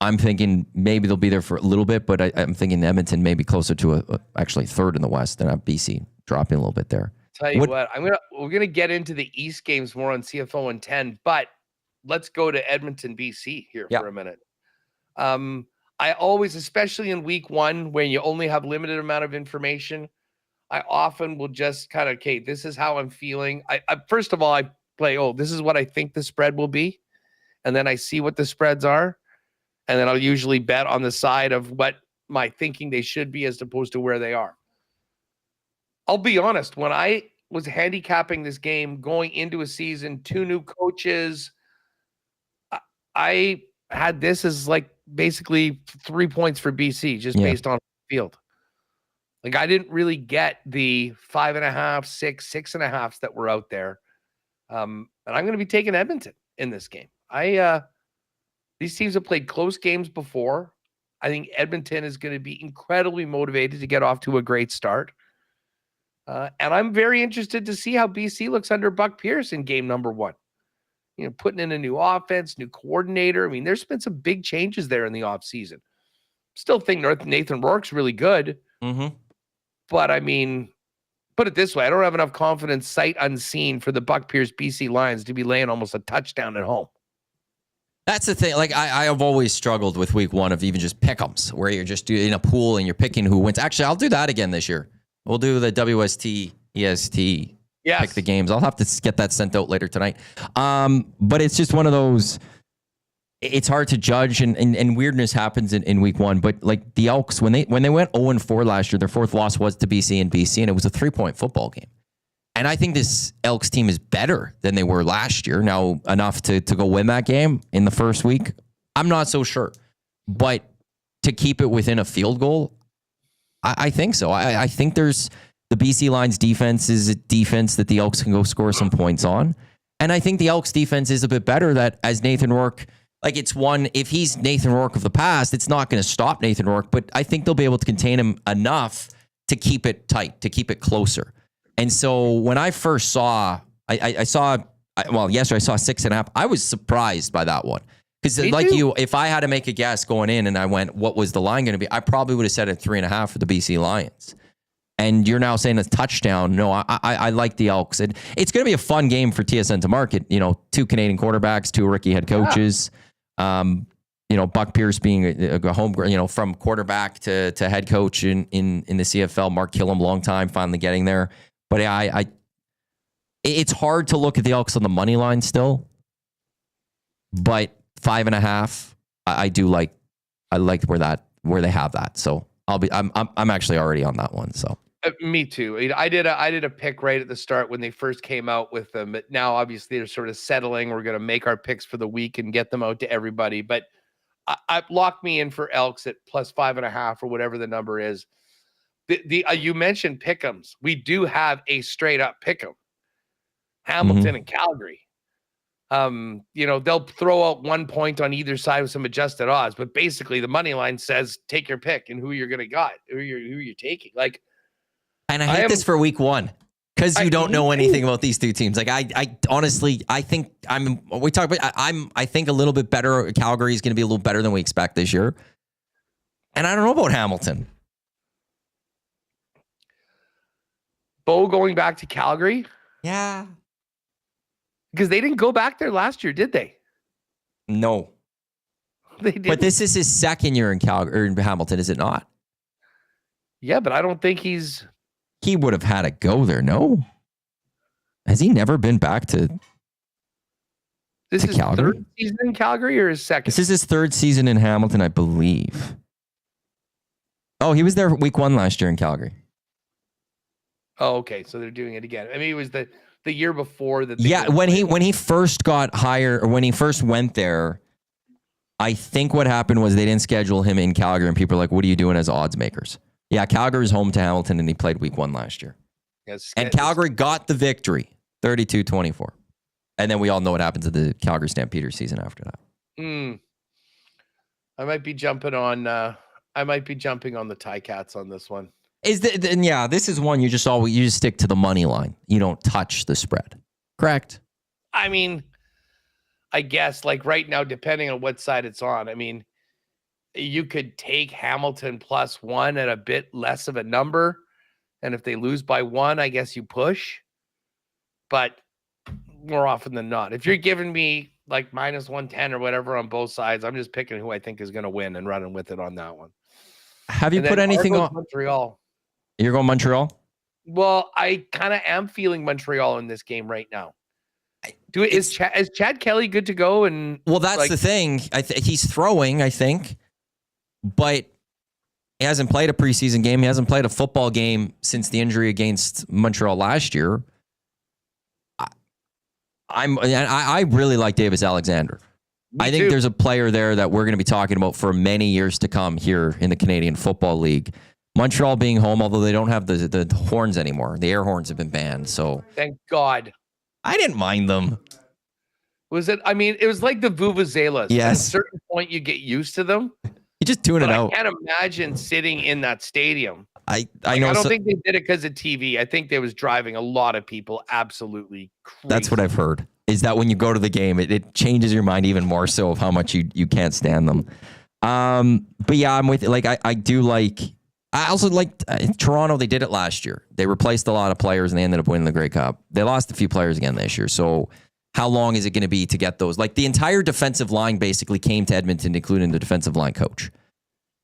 I'm thinking maybe they'll be there for a little bit, but I'm thinking Edmonton may be closer to actually third in the West than BC, dropping a little bit there. Tell you what, we're gonna get into the East games more on CFO and 10, but let's go to Edmonton, BC here for a minute. I always, especially in week 1, when you only have limited amount of information, I often will just kind of, okay, this is how I'm feeling. I first of all, I play, this is what I think the spread will be, and then I see what the spreads are, and then I'll usually bet on the side of what my thinking they should be as opposed to where they are. I'll be honest, when I was handicapping this game going into a season, 2 new coaches, I had this as like basically 3 points for BC just based on field. Like I didn't really get the 5.5, 6, 6.5s that were out there. And I'm going to be taking Edmonton in this game. These teams have played close games before. I think Edmonton is going to be incredibly motivated to get off to a great start. And I'm very interested to see how BC looks under Buck Pierce in game number 1. Putting in a new offense, new coordinator. I mean, there's been some big changes there in the offseason. Still think Nathan Rourke's really good. But I mean, put it this way, I don't have enough confidence sight unseen for the Buck Pierce BC Lions to be laying almost a touchdown at home. That's the thing. Like I have always struggled with week one of even just pick'ems, where you're just in a pool and you're picking who wins. Actually, I'll do that again this year. We'll do the WST, EST, pick the games. I'll have to get that sent out later tonight. But it's just one of those. It's hard to judge, and weirdness happens in week one. But like the Elks, when they went 0-4 last year, their fourth loss was to BC, and it was a 3-point football game. And I think this Elks team is better than they were last year. Now, enough to go win that game in the first week, I'm not so sure. But to keep it within a field goal, I think so. I think there's the BC Lions defense is a defense that the Elks can go score some points on. And I think the Elks defense is a bit better that as Nathan Rourke, like it's one, if he's Nathan Rourke of the past, it's not going to stop Nathan Rourke, but I think they'll be able to contain him enough to keep it tight, to keep it closer. And so when I first saw, yesterday I saw 6.5. I was surprised by that one. Because like you, if I had to make a guess going in and I went, what was the line going to be? I probably would have said it 3.5 for the BC Lions. And you're now saying a touchdown. No, I like the Elks. And it's going to be a fun game for TSN to market. 2 Canadian quarterbacks, 2 rookie head coaches. Buck Pierce being a home, from quarterback to head coach in the CFL. Mark Killam, long time, finally getting there. But it's hard to look at the Elks on the money line still. But 5.5, I do like. I like where they have that. So I'm actually already on that one. So me too. I did a pick right at the start when they first came out with them. But now obviously they're sort of settling. We're going to make our picks for the week and get them out to everybody. But I locked me in for Elks at plus 5.5 or whatever the number is. You mentioned pick'ems. We do have a straight up pick'em. Hamilton and Calgary. They'll throw out 1 point on either side with some adjusted odds, but basically the money line says take your pick and who you're gonna who you're taking. Like, and I hate this for week one because you don't know anything about these two teams. Like I honestly, I think I think a little bit better. Calgary is going to be a little better than we expect this year, and I don't know about Hamilton. Bo going back to Calgary? Yeah. Because they didn't go back there last year, did they? No. They didn't. But this is his second year in Calgary or in Hamilton, is it not? Yeah, but I don't think he would have had to go there, no? Has he never been back to This is Calgary? Third season in Calgary or his second? This is his third season in Hamilton, I believe. Oh, he was there week 1 last year in Calgary. Oh, okay. So they're doing it again. I mean, it was the year before that. Yeah, when he first got hired, or when he first went there, I think what happened was they didn't schedule him in Calgary, and people are like, "What are you doing as odds makers?" Yeah, Calgary's home to Hamilton, and he played week 1 last year. Yes, and Calgary got the victory, 32-24. And then we all know what happened to the Calgary Stampeders season after that. I might be jumping on. I might be jumping on the Ticats on this one. This is one you just stick to the money line. You don't touch the spread. Correct. I mean, I guess like right now, depending on what side it's on, I mean, you could take Hamilton +1 at a bit less of a number. And if they lose by 1, I guess you push. But more often than not, if you're giving me like -110 or whatever on both sides, I'm just picking who I think is going to win and running with it on that one. Have you put anything on Montreal? You're going Montreal? Well, I kind of am feeling Montreal in this game right now. Is Chad Kelly good to go? And well, that's the thing. He's throwing, I think, but he hasn't played a preseason game. He hasn't played a football game since the injury against Montreal last year. I really like Davis Alexander. I think there's a player there that we're going to be talking about for many years to come here in the Canadian Football League. Montreal being home, although they don't have the horns anymore. The air horns have been banned. So thank God. I didn't mind them. Was it? I mean, it was like the vuvuzelas. Yes. At a certain point, you get used to them. You just tune it out. I can't imagine sitting in that stadium. I know. I don't think they did it because of TV. I think they was driving a lot of people absolutely crazy. That's what I've heard. Is that when you go to the game, it changes your mind even more so of how much you can't stand them. But yeah, I'm with you. Like I do like. I also like Toronto. They did it last year. They replaced a lot of players and they ended up winning the Grey Cup. They lost a few players again this year. So how long is it going to be to get those? Like the entire defensive line basically came to Edmonton, including the defensive line coach.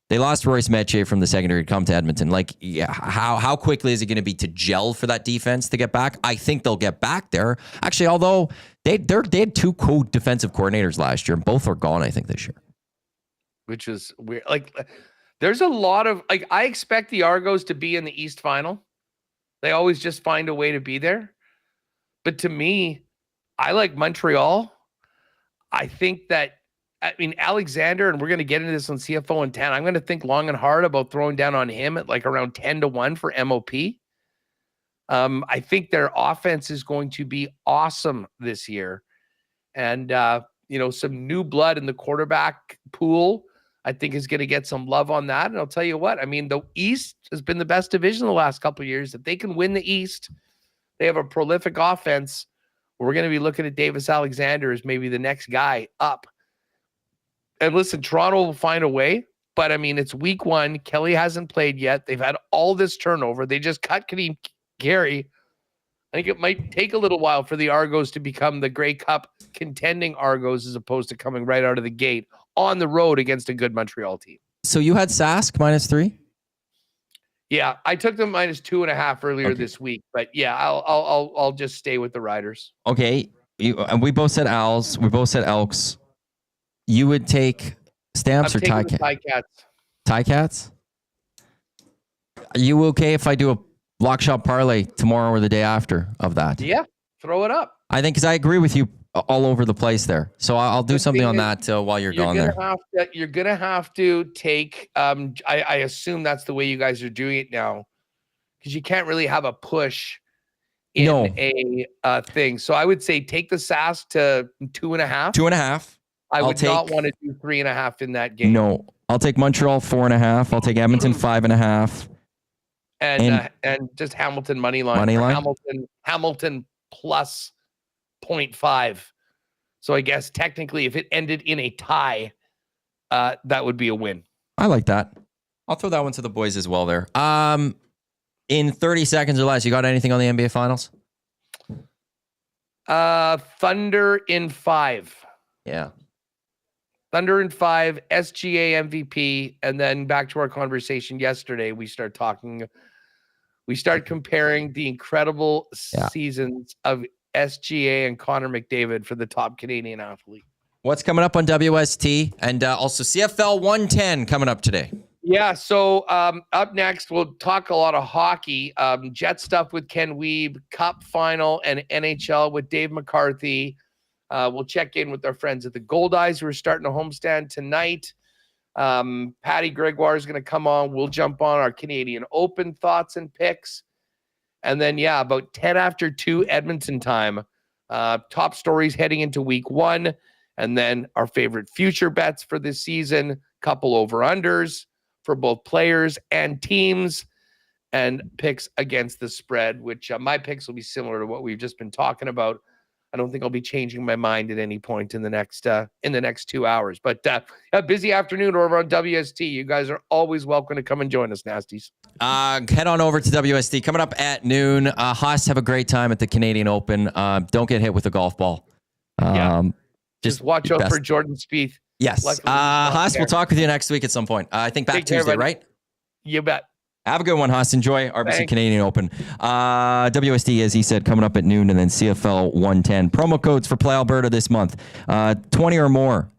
They lost Royce Metier from the secondary to come to Edmonton. Like, yeah, how quickly is it going to be to gel for that defense to get back? I think they'll get back there. Actually, although they had two co-defensive coordinators last year, and both are gone, I think, this year. Which is weird. Like, there's a lot of, like, I expect the Argos to be in the East Final. They always just find a way to be there. But to me, I like Montreal. I think that, I mean, Alexander, and we're going to get into this on CFO and 10. I'm going to think long and hard about throwing down on him at like around 10-1 for MOP. I think their offense is going to be awesome this year. And, some new blood in the quarterback pool, I think is going to get some love on that. And I'll tell you what, I mean, the East has been the best division the last couple of years. If they can win the East, they have a prolific offense. We're going to be looking at Davis Alexander as maybe the next guy up. And listen, Toronto will find a way, but I mean, it's week 1. Kelly hasn't played yet. They've had all this turnover. They just cut Kadeem Carey. I think it might take a little while for the Argos to become the Grey Cup contending Argos as opposed to coming right out of the gate on the road against a good Montreal team. So you had Sask -3? Yeah, I took them -2.5 earlier this week, but yeah, I'll just stay with the Riders. Okay, and we both said Owls. We both said Elks. You would take Stamps or Ticats? Ticats? Are you okay if I do a lock shop parlay tomorrow or the day after of that? Yeah, throw it up. I think because I agree with you all over the place there. So I'll do something on that while you're gone there. You're going to have to take, I assume that's the way you guys are doing it now, because you can't really have a push in a thing. So I would say take the Sask to 2.5. 2.5. I would not want to do 3.5 in that game. No, I'll take Montreal 4.5. I'll take Edmonton 5.5. And just Hamilton money line. Hamilton plus 0.5. So I guess technically if it ended in a tie, that would be a win. I like that. I'll throw that one to the boys as well there. In 30 seconds or less, you got anything on the NBA Finals? Thunder in 5. Yeah. Thunder in 5, SGA MVP, and then back to our conversation yesterday, we start comparing the incredible seasons of SGA and Connor McDavid for the top Canadian athlete. What's coming up on WST? And also CFL 110 coming up today. Yeah, so up next, we'll talk a lot of hockey, Jet stuff with Ken Wiebe, Cup Final, and NHL with Dave McCarthy. We'll check in with our friends at the Gold Eyes who are starting a homestand tonight. Patty Gregoire is going to come on. We'll jump on our Canadian Open thoughts and picks. And then, about 10 after 2 Edmonton time, top stories heading into week 1. And then our favorite future bets for this season, couple over-unders for both players and teams, and picks against the spread, which my picks will be similar to what we've just been talking about. I don't think I'll be changing my mind at any point in the next 2 hours. But a busy afternoon over on WST. You guys are always welcome to come and join us, Nasties. Head on over to WST. Coming up at noon. Haas, have a great time at the Canadian Open. Don't get hit with a golf ball. Just watch out for Jordan Spieth. Yes. Haas, we'll talk with you next week at some point. I think back Tuesday, right? You bet. Have a good one, Haas. Enjoy RBC Canadian Open. WSD, as he said, coming up at noon, and then CFL 110. Promo codes for Play Alberta this month. 20 or more.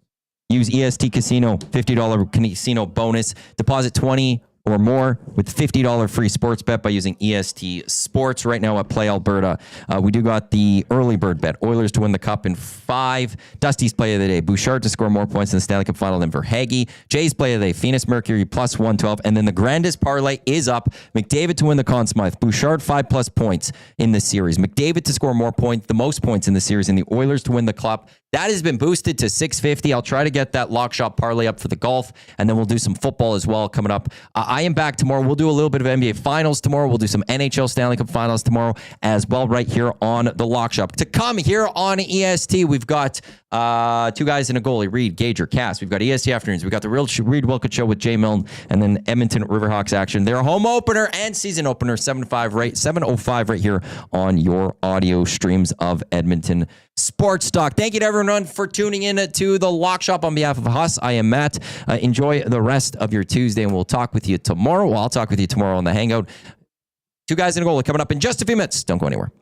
Use EST Casino, $50 casino bonus. Deposit 20 or more with $50 free sports bet by using EST Sports right now at Play Alberta. We do got the early bird bet. Oilers to win the cup in 5. Dusty's play of the day. Bouchard to score more points in the Stanley Cup Final than Verhaeghe. Jay's play of the day. Phoenix Mercury plus 112. And then the grandest parlay is up. McDavid to win the Conn Smythe. Bouchard 5+ points in this series. McDavid to score more points, the most points in the series, and the Oilers to win the cup. That has been boosted to 650. I'll try to get that lock shop parlay up for the golf, and then we'll do some football as well coming up. I am back tomorrow. We'll do a little bit of NBA Finals tomorrow. We'll do some NHL Stanley Cup Finals tomorrow as well right here on the lock shop. To come here on EST, we've got 2 guys and a goalie, Reed, Gager, Cass. We've got EST Afternoons. We've got the Real Reed Wilkett Show with Jay Milne, and then Edmonton Riverhawks action. Their home opener and season opener, 7:05 right here on your audio streams of Edmonton Sports Talk. Thank you to everyone for tuning in to the Lock Shop. On behalf of us, I am Matt. Enjoy the rest of your Tuesday, and we'll talk with you tomorrow. Well, I'll talk with you tomorrow on the Hangout. Two guys in a goal coming up in just a few minutes. Don't go anywhere.